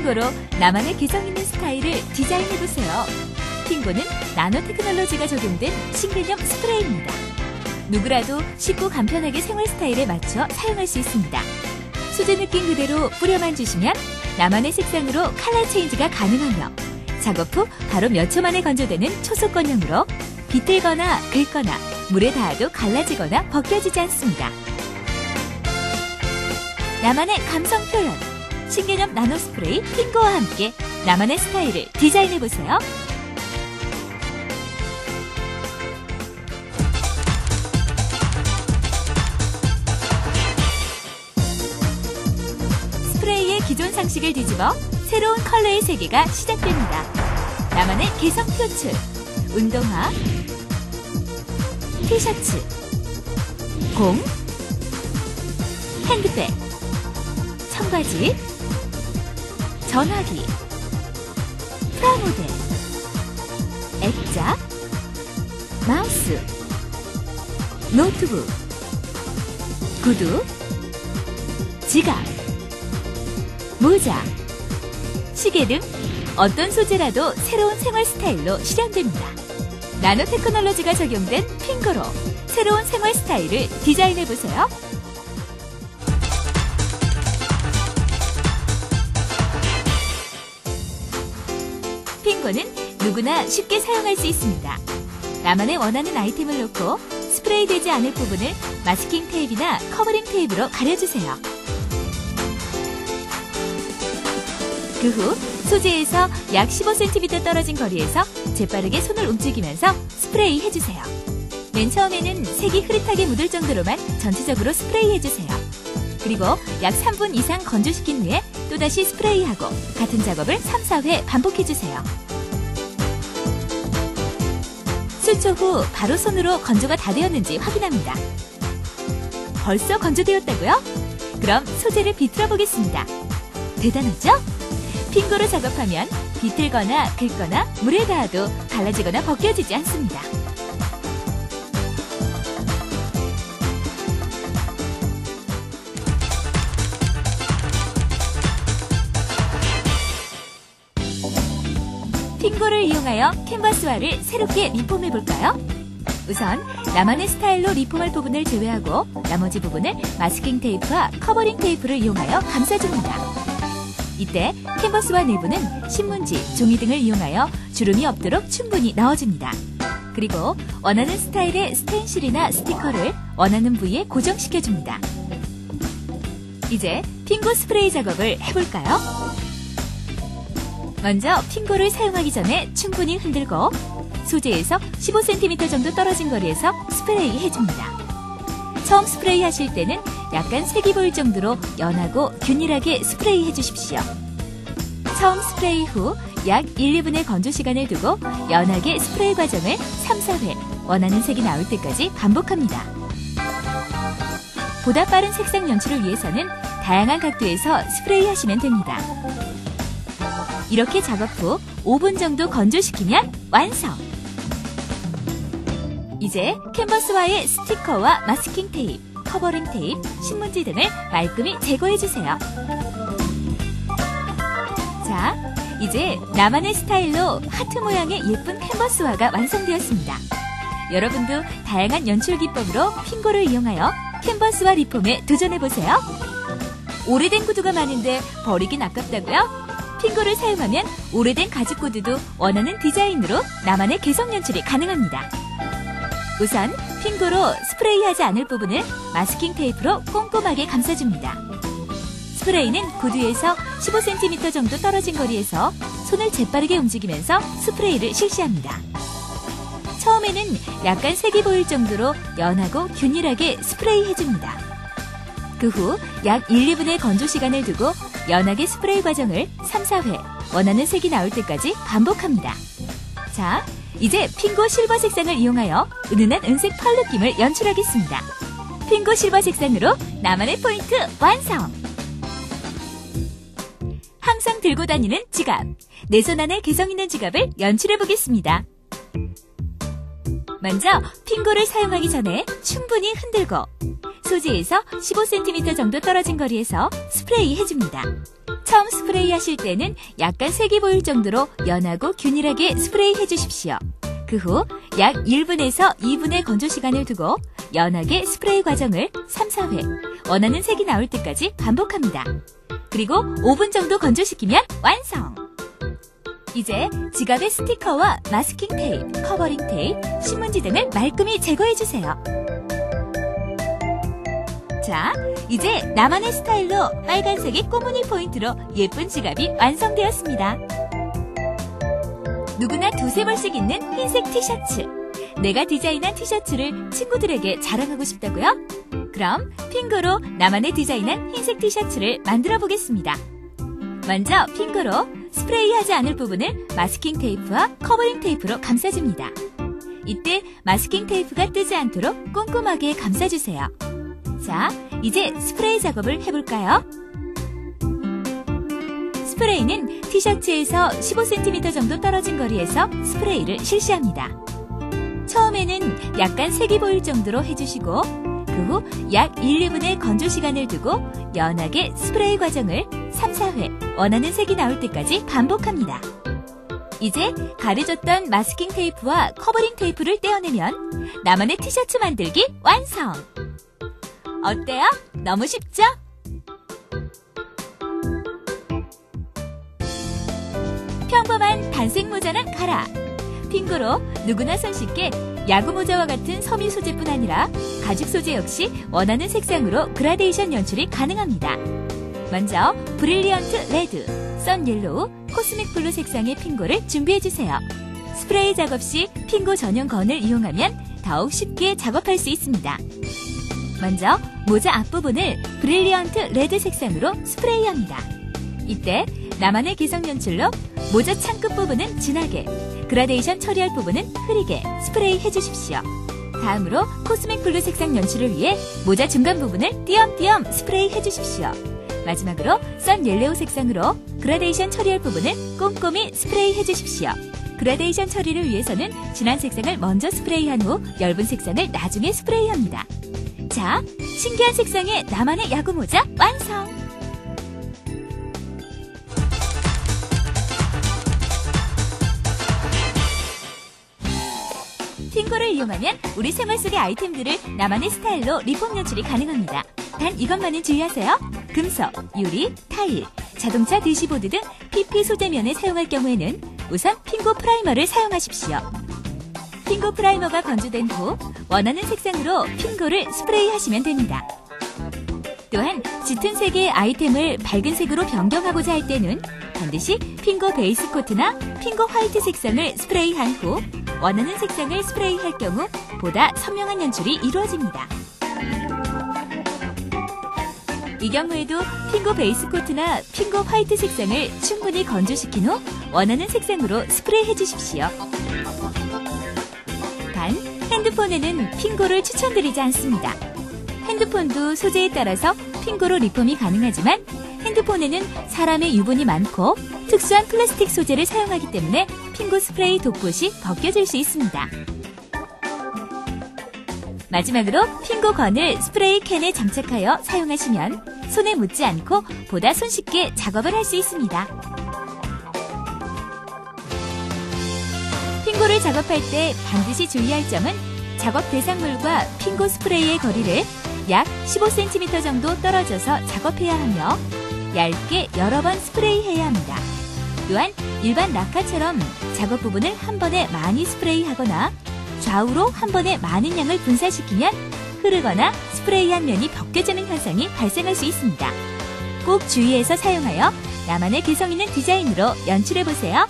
핑고로 나만의 개성 있는 스타일을 디자인해보세요. 핑고는 나노 테크놀로지가 적용된 신개념 스프레이입니다. 누구라도 쉽고 간편하게 생활 스타일에 맞춰 사용할 수 있습니다. 소재 느낌 그대로 뿌려만 주시면 나만의 색상으로 컬러 체인지가 가능하며 작업 후 바로 몇 초 만에 건조되는 초속건형으로 비틀거나 긁거나 물에 닿아도 갈라지거나 벗겨지지 않습니다. 나만의 감성 표현, 신개념 나노 스프레이 핑고와 함께 나만의 스타일을 디자인해보세요. 스프레이의 기존 상식을 뒤집어 새로운 컬러의 세계가 시작됩니다. 나만의 개성 표출, 운동화, 티셔츠, 공, 핸드백, 청바지, 전화기, 프라모델, 액자, 마우스, 노트북, 구두, 지갑, 모자, 시계 등 어떤 소재라도 새로운 생활 스타일로 실현됩니다. 나노 테크놀로지가 적용된 핑고로 새로운 생활 스타일을 디자인해보세요. 핑고는 누구나 쉽게 사용할 수 있습니다. 나만의 원하는 아이템을 놓고 스프레이 되지 않을 부분을 마스킹 테이프나 커버링 테이프로 가려주세요. 그 후 소재에서 약 15cm 떨어진 거리에서 재빠르게 손을 움직이면서 스프레이 해주세요. 맨 처음에는 색이 흐릿하게 묻을 정도로만 전체적으로 스프레이 해주세요. 그리고 약 3분 이상 건조시킨 후에 또다시 스프레이하고 같은 작업을 3, 4회 반복해주세요. 수초 후 바로 손으로 건조가 다 되었는지 확인합니다. 벌써 건조되었다고요? 그럼 소재를 비틀어 보겠습니다. 대단하죠? 핑고로 작업하면 비틀거나 긁거나 물에 닿아도 갈라지거나 벗겨지지 않습니다. 핑고를 이용하여 캔버스화를 새롭게 리폼해볼까요? 우선 나만의 스타일로 리폼할 부분을 제외하고 나머지 부분을 마스킹 테이프와 커버링 테이프를 이용하여 감싸줍니다. 이때 캔버스화 내부는 신문지, 종이 등을 이용하여 주름이 없도록 충분히 넣어줍니다. 그리고 원하는 스타일의 스텐실이나 스티커를 원하는 부위에 고정시켜줍니다. 이제 핑고 스프레이 작업을 해볼까요? 먼저 핑고를 사용하기 전에 충분히 흔들고 소재에서 15cm 정도 떨어진 거리에서 스프레이 해줍니다. 처음 스프레이 하실 때는 약간 색이 보일 정도로 연하고 균일하게 스프레이 해주십시오. 처음 스프레이 후 약 1, 2분의 건조 시간을 두고 연하게 스프레이 과정을 3, 4회 원하는 색이 나올 때까지 반복합니다. 보다 빠른 색상 연출을 위해서는 다양한 각도에서 스프레이 하시면 됩니다. 이렇게 작업 후 5분 정도 건조시키면 완성! 이제 캔버스화의 스티커와 마스킹 테이프, 커버링 테이프, 신문지 등을 말끔히 제거해주세요. 자, 이제 나만의 스타일로 하트 모양의 예쁜 캔버스화가 완성되었습니다. 여러분도 다양한 연출 기법으로 핑고를 이용하여 캔버스화 리폼에 도전해보세요. 오래된 구두가 많은데 버리긴 아깝다고요? 핑고를 사용하면 오래된 가죽 구두도 원하는 디자인으로 나만의 개성 연출이 가능합니다. 우선 핑고로 스프레이하지 않을 부분을 마스킹 테이프로 꼼꼼하게 감싸줍니다. 스프레이는 구두에서 15cm 정도 떨어진 거리에서 손을 재빠르게 움직이면서 스프레이를 실시합니다. 처음에는 약간 색이 보일 정도로 연하고 균일하게 스프레이 해줍니다. 그 후 약 1, 2분의 건조 시간을 두고 연하게 스프레이 과정을 3, 4회 원하는 색이 나올 때까지 반복합니다. 자, 이제 핑고 실버 색상을 이용하여 은은한 은색 펄 느낌을 연출하겠습니다. 핑고 실버 색상으로 나만의 포인트 완성! 항상 들고 다니는 지갑, 내 손 안에 개성 있는 지갑을 연출해 보겠습니다. 먼저 핑고를 사용하기 전에 충분히 흔들고 소재에서 15cm 정도 떨어진 거리에서 스프레이 해줍니다. 처음 스프레이 하실 때는 약간 색이 보일 정도로 연하고 균일하게 스프레이 해주십시오. 그 후 약 1분에서 2분의 건조 시간을 두고 연하게 스프레이 과정을 3, 4회 원하는 색이 나올 때까지 반복합니다. 그리고 5분 정도 건조시키면 완성! 이제 지갑의 스티커와 마스킹 테이프, 커버링 테이프, 신문지 등을 말끔히 제거해주세요. 자, 이제 나만의 스타일로 빨간색의 꼬무니 포인트로 예쁜 지갑이 완성되었습니다. 누구나 두세 벌씩 입는 흰색 티셔츠. 내가 디자인한 티셔츠를 친구들에게 자랑하고 싶다고요? 그럼 핑거로 나만의 디자인한 흰색 티셔츠를 만들어 보겠습니다. 먼저 핑거로 스프레이하지 않을 부분을 마스킹 테이프와 커버링 테이프로 감싸줍니다. 이때 마스킹 테이프가 뜨지 않도록 꼼꼼하게 감싸주세요. 자, 이제 스프레이 작업을 해볼까요? 스프레이는 티셔츠에서 15cm 정도 떨어진 거리에서 스프레이를 실시합니다. 처음에는 약간 색이 보일 정도로 해주시고 그 후 약 1, 2분의 건조 시간을 두고 연하게 스프레이 과정을 3, 4회 원하는 색이 나올 때까지 반복합니다. 이제 가려졌던 마스킹 테이프와 커버링 테이프를 떼어내면 나만의 티셔츠 만들기 완성! 어때요? 너무 쉽죠? 평범한 단색 모자는 가라! 핑거로 누구나 손쉽게 야구 모자와 같은 섬유 소재뿐 아니라 가죽 소재 역시 원하는 색상으로 그라데이션 연출이 가능합니다. 먼저 브릴리언트 레드, 썬 옐로우, 코스믹 블루 색상의 핑거를 준비해주세요. 스프레이 작업 시 핑거 전용 건을 이용하면 더욱 쉽게 작업할 수 있습니다. 먼저 모자 앞부분을 브릴리언트 레드 색상으로 스프레이합니다. 이때 나만의 개성 연출로 모자 창끝 부분은 진하게, 그라데이션 처리할 부분은 흐리게 스프레이 해주십시오. 다음으로 코스믹 블루 색상 연출을 위해 모자 중간 부분을 띄엄띄엄 스프레이 해주십시오. 마지막으로 썬 옐로우 색상으로 그라데이션 처리할 부분을 꼼꼼히 스프레이 해주십시오. 그라데이션 처리를 위해서는 진한 색상을 먼저 스프레이한 후 엷은 색상을 나중에 스프레이합니다. 자, 신기한 색상의 나만의 야구 모자 완성! 핑거를 이용하면 우리 생활 속의 아이템들을 나만의 스타일로 리폼 연출이 가능합니다. 단 이것만은 주의하세요. 금속, 유리, 타일, 자동차 대시보드 등 PP 소재면에 사용할 경우에는 우선 핑거 프라이머를 사용하십시오. 핑거 프라이머가 건조된 후 원하는 색상으로 핑거를 스프레이하시면 됩니다. 또한 짙은 색의 아이템을 밝은 색으로 변경하고자 할 때는 반드시 핑거 베이스 코트나 핑거 화이트 색상을 스프레이한 후 원하는 색상을 스프레이할 경우 보다 선명한 연출이 이루어집니다. 이 경우에도 핑거 베이스 코트나 핑거 화이트 색상을 충분히 건조시킨 후 원하는 색상으로 스프레이 해주십시오. 단, 핸드폰에는 핑거를 추천드리지 않습니다. 핸드폰도 소재에 따라서 핑거로 리폼이 가능하지만 핸드폰에는 사람의 유분이 많고 특수한 플라스틱 소재를 사용하기 때문에 핑거 스프레이 돋봇이 벗겨질 수 있습니다. 마지막으로 핑거 건을 스프레이 캔에 장착하여 사용하시면 손에 묻지 않고 보다 손쉽게 작업을 할 수 있습니다. 핑거를 작업할 때 반드시 주의할 점은 작업 대상물과 핑거 스프레이의 거리를 약 15cm 정도 떨어져서 작업해야 하며 얇게 여러 번 스프레이해야 합니다. 또한 일반 라카처럼 작업 부분을 한 번에 많이 스프레이하거나 좌우로 한 번에 많은 양을 분사시키면 흐르거나 스프레이한 면이 벗겨지는 현상이 발생할 수 있습니다. 꼭 주의해서 사용하여 나만의 개성 있는 디자인으로 연출해보세요.